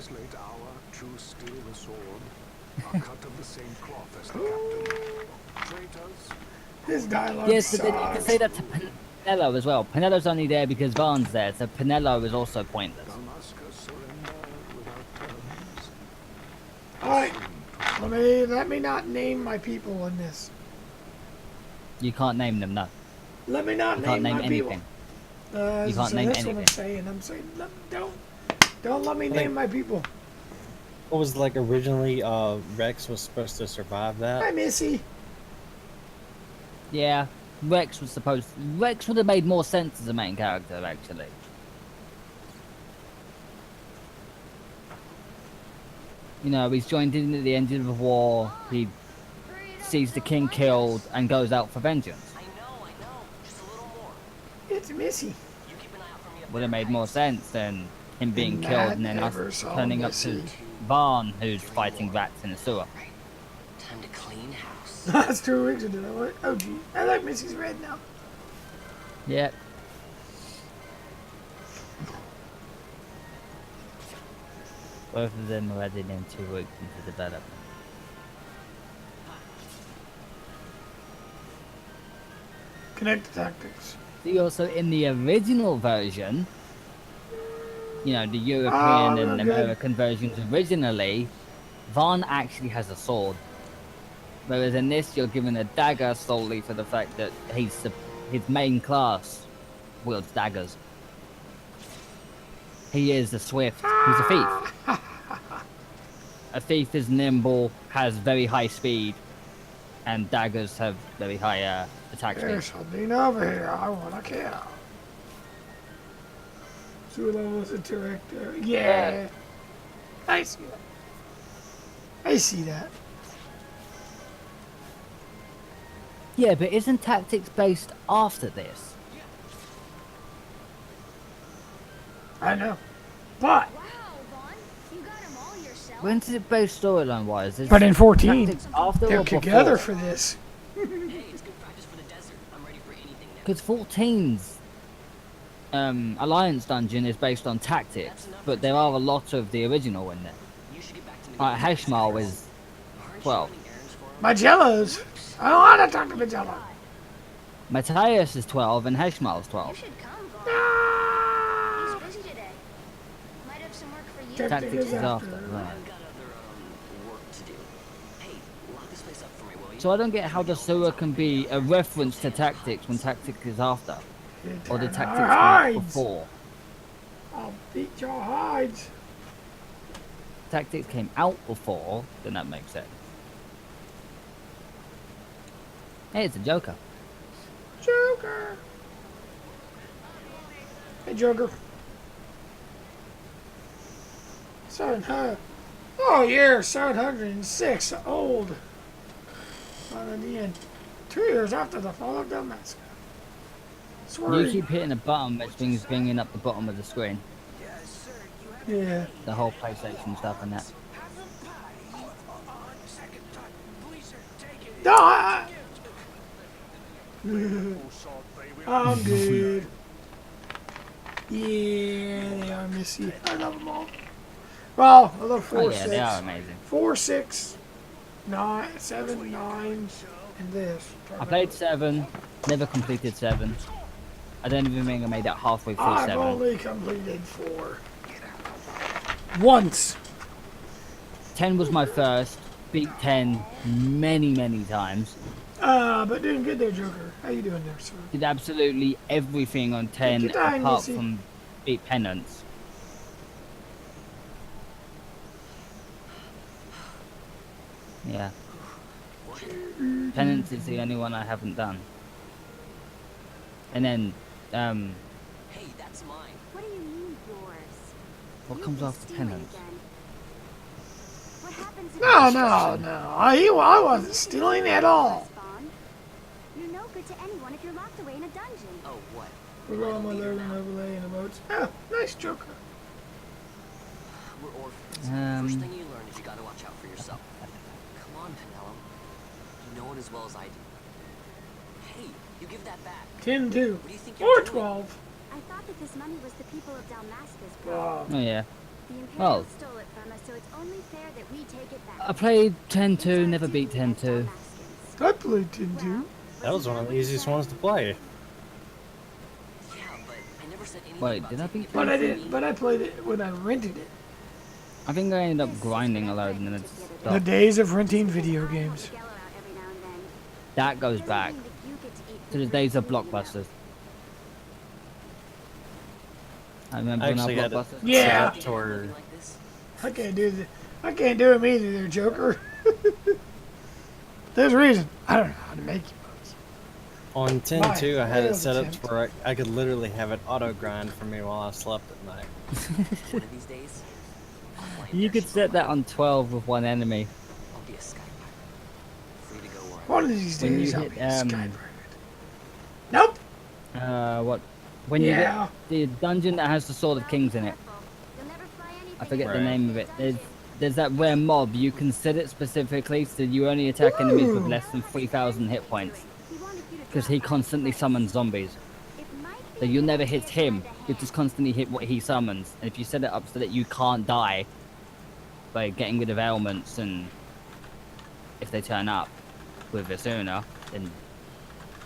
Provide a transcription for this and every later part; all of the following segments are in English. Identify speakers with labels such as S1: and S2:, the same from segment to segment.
S1: this late hour choose steal the sword, are cut of the same cloth as the captain. Traitors.
S2: His dialogue
S3: Yes, but then you can
S2: sucks.
S3: say that to Pinello as well. Pinello's only there because Varn's there, so Pinello is also pointless.
S1: Dalmasca surrender without terms.
S2: Alright, let me not name my people in this.
S3: You can't name them, no.
S2: Let me not
S3: You
S2: name
S3: can't name
S2: my
S3: anything.
S2: people.
S3: You can't
S2: so
S3: name
S2: that's what I'm
S3: anything.
S2: saying. I'm saying don't let me name my people.
S4: What was like originally? Rex was supposed to survive
S2: Hi,
S4: that.
S2: Missy.
S3: Yeah, Rex would have made more sense as a main character, actually. You know, he's joined in at the end of the war, he sees the king killed and goes out for vengeance.
S5: I know. Just a little more.
S2: It's Missy.
S5: You keep an eye out for me up
S3: Would have made more sense than him being
S2: And
S3: killed
S2: Matt
S3: and then
S2: never
S3: us
S2: saw
S3: turning up
S2: Missy.
S3: to Varn, who's fighting rats in a sewer.
S5: Time to clean house.
S2: That's 2 weeks ago. Oh, gee. I like Missy's red now.
S3: Yep. Both of them are added in 2 weeks into development.
S2: Connect tactics.
S3: See, also in the original version, you know, the European and
S2: okay.
S3: American versions originally, Varn actually has a sword. Whereas in this, you're given a dagger solely for the fact that his main class wields daggers. He is a swift. He's a thief. A thief is nimble, has very high speed, and daggers have very high attack speed.
S2: There's something over here. I want to kill. Zula was a director. Yeah. I see that. I see that.
S3: Yeah, but isn't tactics based after this?
S2: I know. But
S6: Wow, Vaughn, you got them all yourself.
S3: When's it based storyline wise?
S2: But in 14,
S3: tactics after
S2: they're
S3: or before?
S2: together for this.
S5: Hey, it's good practice for the desert. I'm ready for anything now.
S3: Because 14's Alliance dungeon is based on tactics, but there are a lot of the original in there.
S5: You should get back to me.
S3: Heshmal is
S5: Aren't you
S3: 12.
S5: running errands for him?
S2: My jellos. I don't want to talk to Magello.
S3: Matthias is 12 and Heshmal is
S6: You
S3: 12.
S6: should come, Vaughn.
S2: Ah!
S6: He's busy today. Might have some work for you.
S2: Tactics
S3: Tactics is
S2: is
S3: after,
S2: after.
S3: right.
S5: I've got other work to do. Hey, lock this place up for me, will you?
S3: So I don't get how the sewer can be a reference to tactics when tactics is after, or the
S2: Turn
S3: tactics
S2: our
S3: come out
S2: hides.
S3: before.
S2: I'll beat your hides.
S3: Tactics came out before, then that makes sense. Hey, it's a Joker.
S2: Joker. Hey, Joker. 700. Oh, yeah, 706. Old. Not at the end. 2 years after the fall of Dalmasca.
S3: You keep hitting a button which means bringing up the bottom of the screen.
S2: Yeah.
S3: The whole PlayStation stuff and that.
S2: No, I'm good. Yeah, they are Missy. I love them all. Well, I love 4,
S3: Oh yeah,
S2: 6.
S3: they are amazing.
S2: 4, 6, 9, 7, 9, and this.
S3: I played 7, never completed 7. I don't even think I made it halfway through
S2: I've
S3: 7.
S2: only completed 4. Once.
S3: 10 was my first, beat 10 many, many times.
S2: But doing good there, Joker. How you doing there, sir?
S3: Did absolutely everything on 10
S2: your time,
S3: apart
S2: Missy.
S3: from beat Penance. Yeah. Penance is the only one I haven't done. And then,
S5: Hey, that's mine.
S6: What do you mean, yours?
S3: what
S6: You've
S3: comes
S6: been
S3: after
S6: stealing
S3: Penance?
S6: again. What happens if
S2: No. I wasn't stealing at all.
S6: Spawn? You're no good to anyone if you're locked away in a dungeon.
S5: Oh, what?
S2: We're all my learning overlay and emotes. Oh, nice Joker.
S5: We're orphans.
S3: Um,
S5: First thing you learn is you gotta watch out for yourself. Come on, Penelope. You know it as well as I do. Hey, you give that back.
S2: 10, 2.
S5: What do you think
S2: Or
S5: you're doing?
S2: 12.
S6: I thought that this money was the people of Dalmasca's
S2: Wow.
S6: problem.
S3: Oh yeah.
S6: The Imperials
S3: Well,
S6: stole it take it back.
S3: I played 10-2, never beat 10-2.
S2: I played 10-2.
S4: That was one of the easiest ones to play.
S5: Yeah, but I never said anything
S3: Wait,
S5: about
S3: did I
S5: taking
S3: beat
S5: it
S2: But
S5: back
S2: I
S5: from
S2: didn't.
S5: me.
S2: But I played it when I rented it.
S3: I think I ended up grinding a load and then it
S2: The
S3: stopped.
S2: days of renting video games.
S3: That goes back to the days of blockbusters. I remember
S4: I
S3: when I
S4: actually had it
S3: blockbusters.
S2: Yeah.
S4: set up to where
S5: Like this?
S2: I can't do the. I can't do them either, there, Joker. There's a reason. I don't know how to make you bugs.
S4: on 10.2 I had it
S2: failed
S4: set up
S2: attempt.
S4: to where I could literally have it auto grind for me while I slept at night.
S5: One of these days, I'll fly
S3: You
S5: there
S3: could set that on 12 with one enemy.
S5: I'll be a sky pirate. Free to go where I
S2: One of these
S3: When you
S2: days, I'll
S3: hit,
S2: be a sky
S3: um,
S2: pirate. Nope.
S3: What? When you
S2: Yeah.
S3: get the dungeon that has the Sword of Kings in it. I forget the
S4: Right.
S3: name of it. There's that rare mob. You can set it specifically so you only attack enemies with
S2: Ooh.
S3: less than 3,000 hit points. Because he constantly summons zombies. So you'll never hit him. You just constantly hit what he summons. And if you set it up so that you can't die by getting rid of ailments and if they turn up with Asuna, then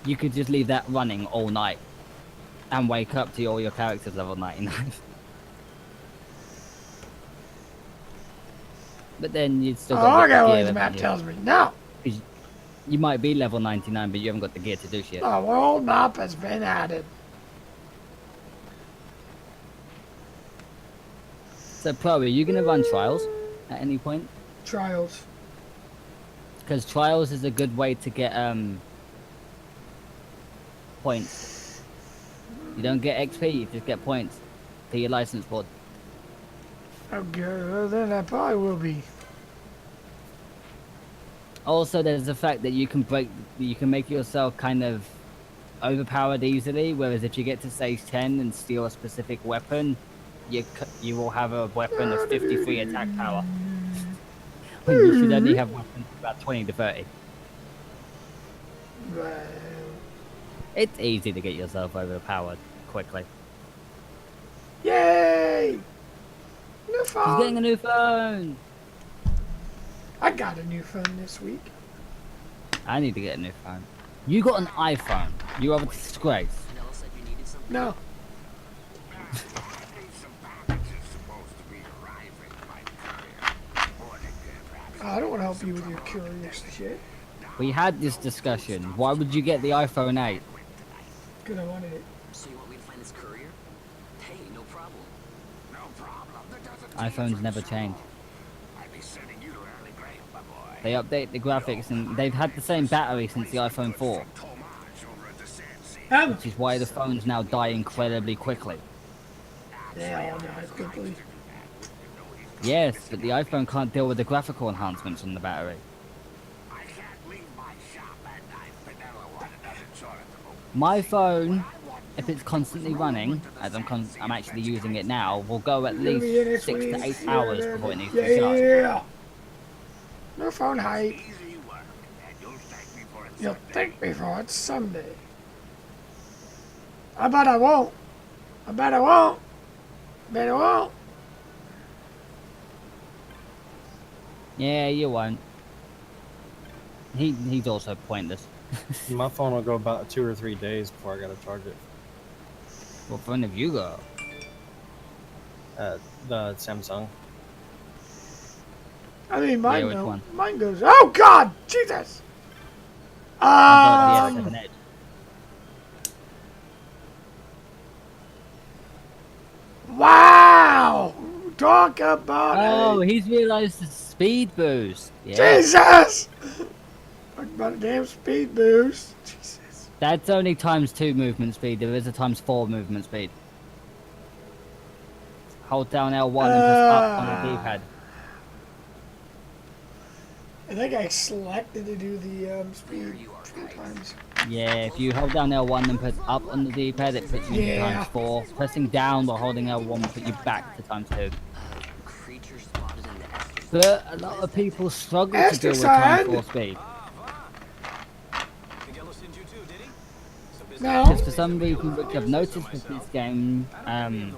S3: you could just leave that running all night and wake up to all your characters level 99. But then you'd still
S2: Oh,
S3: got
S2: I got what
S3: gear,
S2: the map
S3: haven't you?
S2: tells me. No.
S3: 'Cause you might be level 99, but you haven't got the gear to do shit.
S2: The world map has been added.
S3: So, Pro, are you going to run Trials at any point?
S2: Trials.
S3: Because Trials is a good way to get points. You don't get XP, you just get points for your license board.
S2: Okay, well then I probably will be.
S3: Also, there's the fact that you can make yourself kind of overpowered easily, whereas if you get to stage 10 and steal a specific weapon, you will have a weapon of 53 attack power. When you should only have weapons of about 20 to 30.
S2: Well,
S3: It's easy to get yourself overpowered quickly.
S2: yay! New
S3: He's getting a
S2: phone.
S3: new phone!
S2: I got a new phone this week.
S3: I need to get a new phone. You got an iPhone. You are a disgrace.
S5: Nella said you needed something.
S2: No. I don't want to help you with your curious shit.
S3: We had this discussion. Why would you get the iPhone 8?
S2: Because I wanted it.
S5: So you want me to find this courier? Hey, no problem.
S1: No problem. That doesn't
S3: iPhones never change.
S1: I'd be sending you to early grave, my boy.
S3: They update the graphics and they've had the same battery since the iPhone 4.
S1: Tomas over at the Sand Sea.
S3: Which is why the phones now die incredibly quickly.
S2: They all die quickly.
S3: Yes, but the iPhone can't deal with the graphical enhancements on the battery.
S1: I can't leave my shop at night. Vanilla one doesn't sort of the move.
S3: My phone, if it's constantly running, as I'm actually using it now, will go at
S2: You'll be in it,
S3: least 6 to 8
S2: sweetie.
S3: hours before it needs to be charged.
S2: Yeah. No phone height.
S1: Easy work, and you'll thank me for it.
S2: You'll
S1: someday.
S2: thank me for it someday. I bet I won't. I bet I won't. Bet I won't.
S3: Yeah, you won't. He's also pointless.
S4: My phone will go about 2 or 3 days before I gotta charge it.
S3: What phone have you got?
S4: The Samsung.
S2: I mean, mine,
S3: Yeah, which
S2: don't.
S3: one?
S2: Mine goes. Oh God, Jesus!
S3: I got the S7 Edge.
S2: Wow! Talk about
S3: Oh,
S2: it.
S3: he's realized the speed boost. Yeah.
S2: Jesus! Talk about a damn speed boost. Jesus.
S3: That's only ×2 movement speed. There is a ×4 movement speed. Hold down L1 and press up on the D-pad.
S2: I think I selected to do the speed
S5: There you are,
S2: 2
S5: guys.
S2: times.
S3: Yeah, if you hold down L1 and press up on the D-pad, it puts you
S2: Yeah.
S3: into ×4. Pressing down while holding L1 will put you back to ×2.
S5: Creature spotted in the Estes.
S3: But a lot of people struggle to deal with
S2: Estes
S3: ×4 speed.
S2: No,
S3: Because for some reason, which I've noticed with this game,
S2: I'm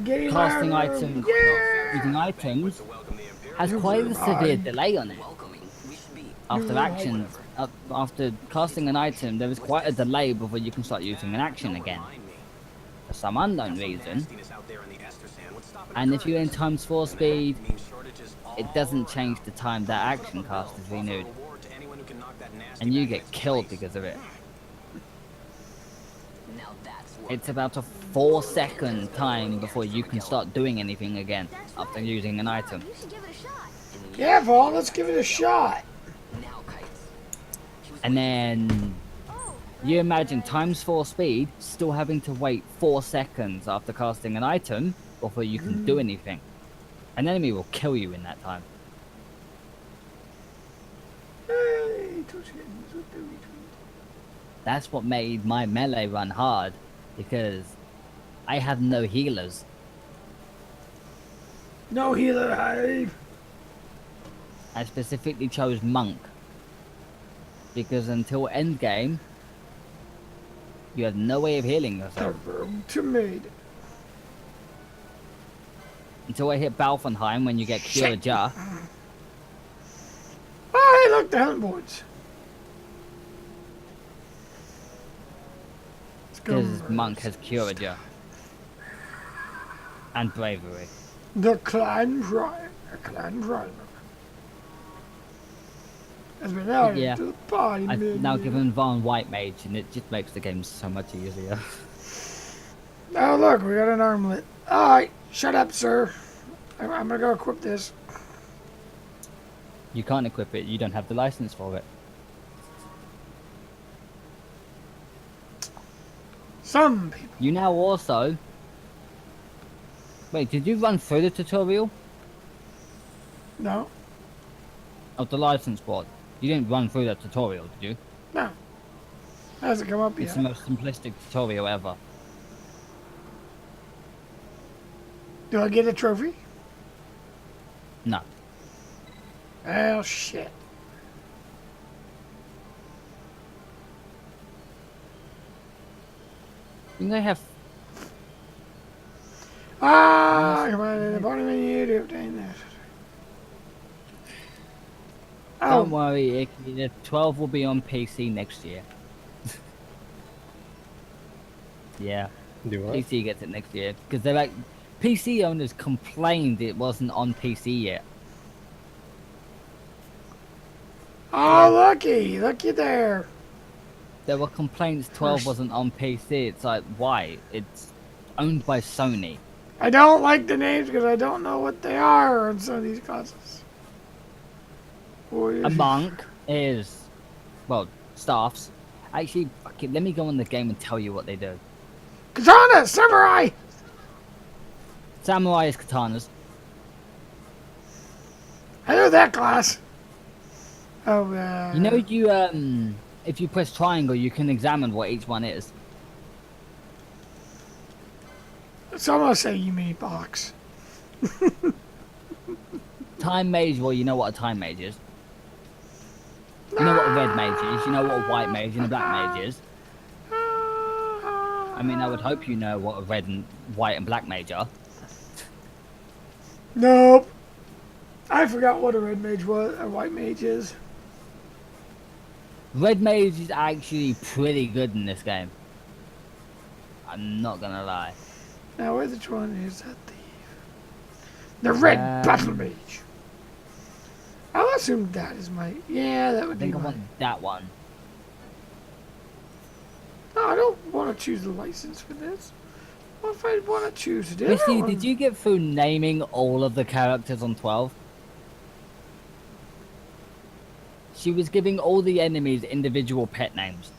S2: getting
S3: casting
S2: louder.
S3: items,
S2: Yeah!
S3: using items has quite a severe delay on it.
S5: Welcoming. We should be.
S3: After actions, after casting an item, there is quite a delay before you can start using an action again. For some unknown reason. And if you're in ×4 speed, it doesn't change the time that action cast is renewed. And you get killed because of it.
S5: Now that's what.
S3: It's about a 4-second time before you can start doing anything again after using an item.
S6: You should give it a shot.
S2: Yeah, Vaughn, let's give it a shot.
S5: Now, kites.
S3: And then you imagine ×4 speed still having to wait 4 seconds after casting an item before you can do anything. An enemy will kill you in that time.
S2: Hey,
S3: That's what made my melee run hard, because I have no healers.
S2: no healer hive.
S3: I specifically chose monk, because until endgame, you have no way of healing
S2: The
S3: yourself.
S2: road to maid.
S3: Until I hit Balfenheim when you get Cure Jar.
S2: Oh, hey, look, the Helmboards.
S3: Because monk has Cure Jar. And bravery.
S2: The Clan Prime. The Clan Prime. Has been added
S3: Yeah.
S2: to the party
S3: I've
S2: menu.
S3: now given Von White Mage, and it just makes the game so much easier.
S2: Oh, look, we got an armlet. Alright, shut up, sir. I'm gonna go equip this.
S3: You can't equip it, you don't have the license for it.
S2: Some people.
S3: You now also... Wait, did you run through the tutorial
S2: No,
S3: of the license board? You didn't run through that tutorial, did you?
S2: no. Hasn't come up
S3: It's
S2: yet.
S3: the most simplistic tutorial ever.
S2: Do I get a trophy?
S3: No.
S2: Oh, shit.
S3: You they have...
S2: Ah, come on, in the bottom menu to obtain this.
S3: Don't
S2: Oh,
S3: worry, Icky, the 12 will be on PC next year. Yeah,
S4: Do what?
S3: PC gets it next year. Because they're like... PC owners complained it wasn't on PC yet.
S2: oh, looky there.
S3: There were complaints 12 wasn't on PC. It's like, why? It's owned by Sony.
S2: I don't like the names because I don't know what they are on some of these classes.
S3: A monk is, well, staffs. Actually, okay, let me go on the game and tell you what they do.
S2: Katana, samurai.
S3: Samurai is katanas.
S2: I know that class. Oh,
S3: You know, if you press triangle, you can examine what each one is.
S2: So I'm gonna say you mean box.
S3: Time mage, well, you know what a time mage is. You know what a red mage is. You know what a white mage and a black mage is. I mean, I would hope you know what a red and white and black mage are.
S2: Nope. I forgot what a red mage was. A white mage is.
S3: Red mage is actually pretty good in this game. I'm not gonna lie.
S2: Now, which one is that thief? The red battle mage. I'll assume that is my. Yeah, that
S3: I
S2: would be
S3: think I
S2: my.
S3: want that one.
S2: No, I don't want to choose the license for this. What if I want to choose a different
S3: Missy,
S2: one?
S3: did you get through naming all of the characters on 12? She was giving all the enemies individual pet names.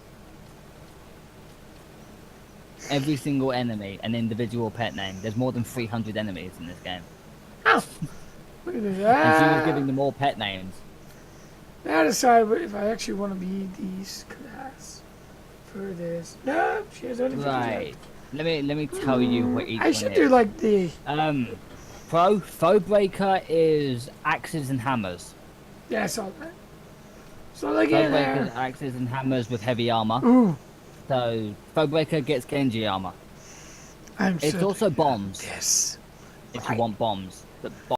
S3: Every single enemy an individual pet name. There's more than 300 enemies in this game.
S2: Oh, look at
S3: And she was
S2: that.
S3: giving them all pet names.
S2: Now I decide if I actually want to be these class for this. No, she has only 50
S3: Right. Let me tell you what each
S2: I
S3: one
S2: should
S3: is.
S2: do like the.
S3: Foe Breaker is axes and hammers.
S2: Yeah, I saw that. So like
S3: Foe
S2: in
S3: Breaker is
S2: there.
S3: axes and hammers with heavy armor.
S2: Ooh,
S3: So Foe Breaker gets Genji armor.
S2: I'm
S3: It's
S2: so
S3: also bombs
S2: this.
S3: if you want bombs. But